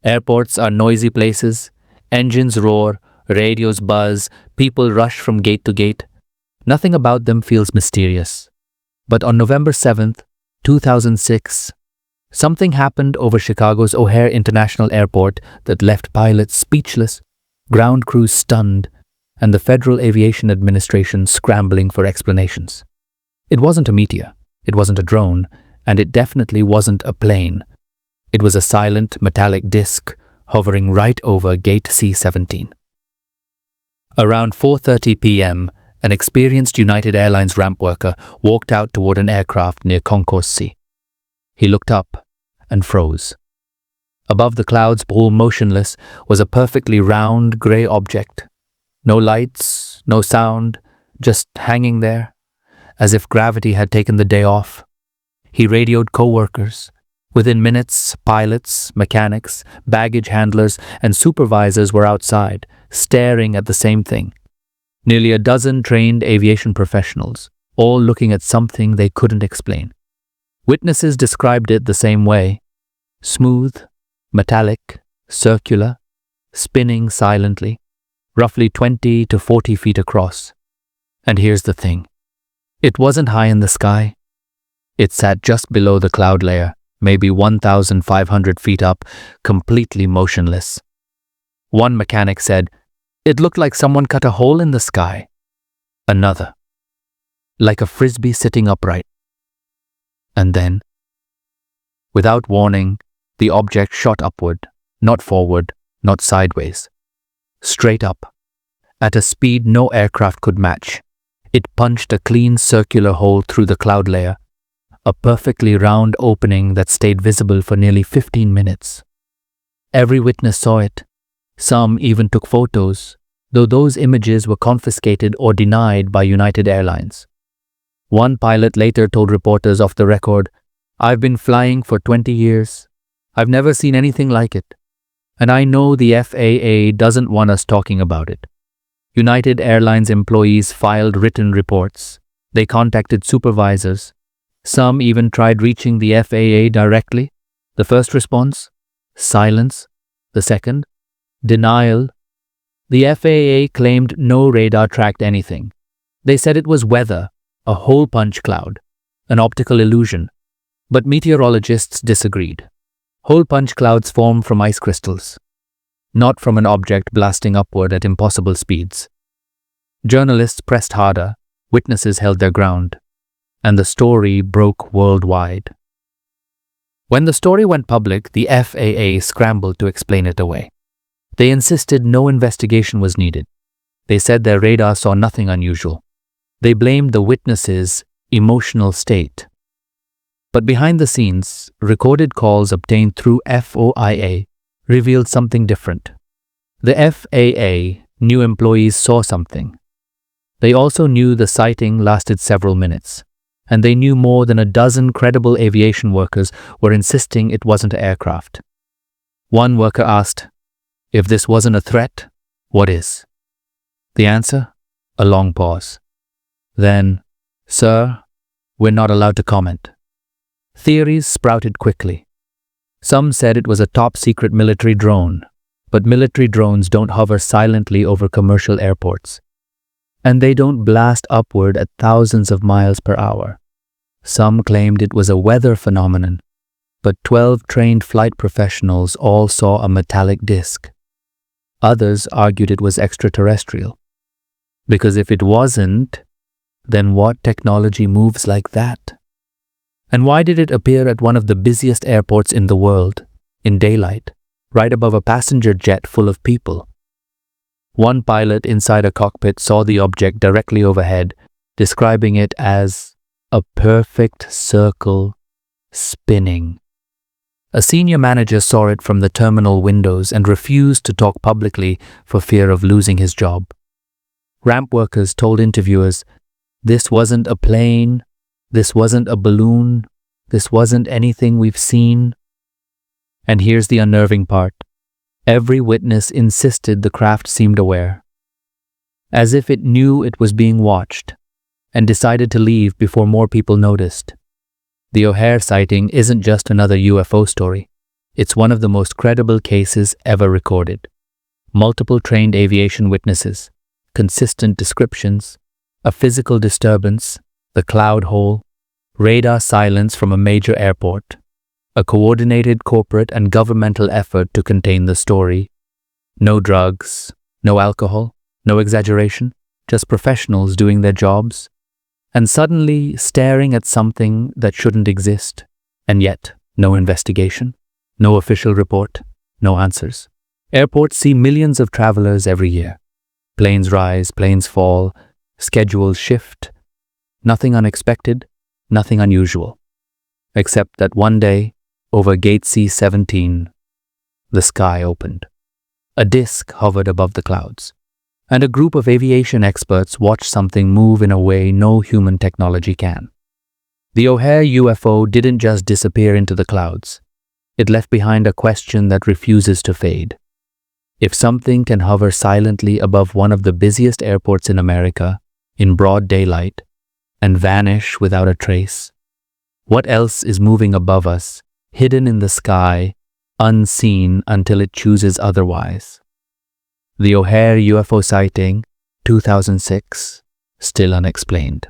Airports are noisy places. Engines roar, radios buzz, people rush from gate to gate. Nothing about them feels mysterious. But on November 7th, 2006, something happened over Chicago's O'Hare International Airport that left pilots speechless, ground crews stunned, and the Federal Aviation Administration scrambling for explanations. It wasn't a meteor, it wasn't a drone, and it definitely wasn't a plane. It was a silent metallic disc hovering right over Gate C17. Around 4:30 p.m., an experienced United Airlines ramp worker walked out toward an aircraft near Concourse C. He looked up and froze. Above the clouds, all motionless, was a perfectly round grey object. No lights, no sound, just hanging there, as if gravity had taken the day off. He radioed co-workers. Within minutes, pilots, mechanics, baggage handlers, and supervisors were outside, staring at the same thing. Nearly a dozen trained aviation professionals, all looking at something they couldn't explain. Witnesses described it the same way: smooth, metallic, circular, spinning silently, roughly 20 to 40 feet across. And here's the thing. It wasn't high in the sky. It sat just below the cloud layer, maybe 1,500 feet up, completely motionless. One mechanic said, "It looked like someone cut a hole in the sky." Another, "Like a frisbee sitting upright." And then, without warning, the object shot upward, not forward, not sideways. Straight up, at a speed no aircraft could match. It punched a clean circular hole through the cloud layer, a perfectly round opening that stayed visible for nearly 15 minutes. Every witness saw it. Some even took photos, though those images were confiscated or denied by United Airlines. One pilot later told reporters off the record, "I've been flying for 20 years. I've never seen anything like it. And I know the FAA doesn't want us talking about it." United Airlines employees filed written reports. They contacted supervisors. Some even tried reaching the FAA directly. The first response? Silence. The second? Denial. The FAA claimed no radar tracked anything. They said it was weather, a hole punch cloud, an optical illusion. But meteorologists disagreed. Hole punch clouds form from ice crystals, not from an object blasting upward at impossible speeds. Journalists pressed harder. Witnesses held their ground. And the story broke worldwide. When the story went public, the FAA scrambled to explain it away. They insisted no investigation was needed. They said their radar saw nothing unusual. They blamed the witnesses' emotional state. But behind the scenes, recorded calls obtained through FOIA revealed something different. The FAA knew employees saw something. They also knew the sighting lasted several minutes. And they knew more than a dozen credible aviation workers were insisting it wasn't an aircraft. One worker asked, "If this wasn't a threat, what is?" The answer? A long pause. Then, "Sir, we're not allowed to comment." Theories sprouted quickly. Some said it was a top-secret military drone, but military drones don't hover silently over commercial airports. And they don't blast upward at thousands of miles per hour. Some claimed it was a weather phenomenon, but 12 trained flight professionals all saw a metallic disc. Others argued it was extraterrestrial. Because if it wasn't, then what technology moves like that? And why did it appear at one of the busiest airports in the world, in daylight, right above a passenger jet full of people? One pilot inside a cockpit saw the object directly overhead, describing it as a perfect circle spinning. A senior manager saw it from the terminal windows and refused to talk publicly for fear of losing his job. Ramp workers told interviewers, "This wasn't a plane, this wasn't a balloon, this wasn't anything we've seen." And here's the unnerving part. Every witness insisted the craft seemed aware, as if it knew it was being watched, and decided to leave before more people noticed. The O'Hare sighting isn't just another UFO story. It's one of the most credible cases ever recorded. Multiple trained aviation witnesses, consistent descriptions, a physical disturbance, the cloud hole, radar silence from a major airport, a coordinated corporate and governmental effort to contain the story. No drugs, no alcohol, no exaggeration, just professionals doing their jobs, and suddenly staring at something that shouldn't exist, and yet no investigation, no official report, no answers. Airports see millions of travelers every year. Planes rise, planes fall, schedules shift. Nothing unexpected, nothing unusual. Except that one day, over Gate C17, the sky opened. A disk hovered above the clouds, and a group of aviation experts watched something move in a way no human technology can. The O'Hare UFO didn't just disappear into the clouds. It left behind a question that refuses to fade. If something can hover silently above one of the busiest airports in America, in broad daylight, and vanish without a trace, what else is moving above us, hidden in the sky, unseen until it chooses otherwise? The O'Hare UFO sighting, 2006, still unexplained.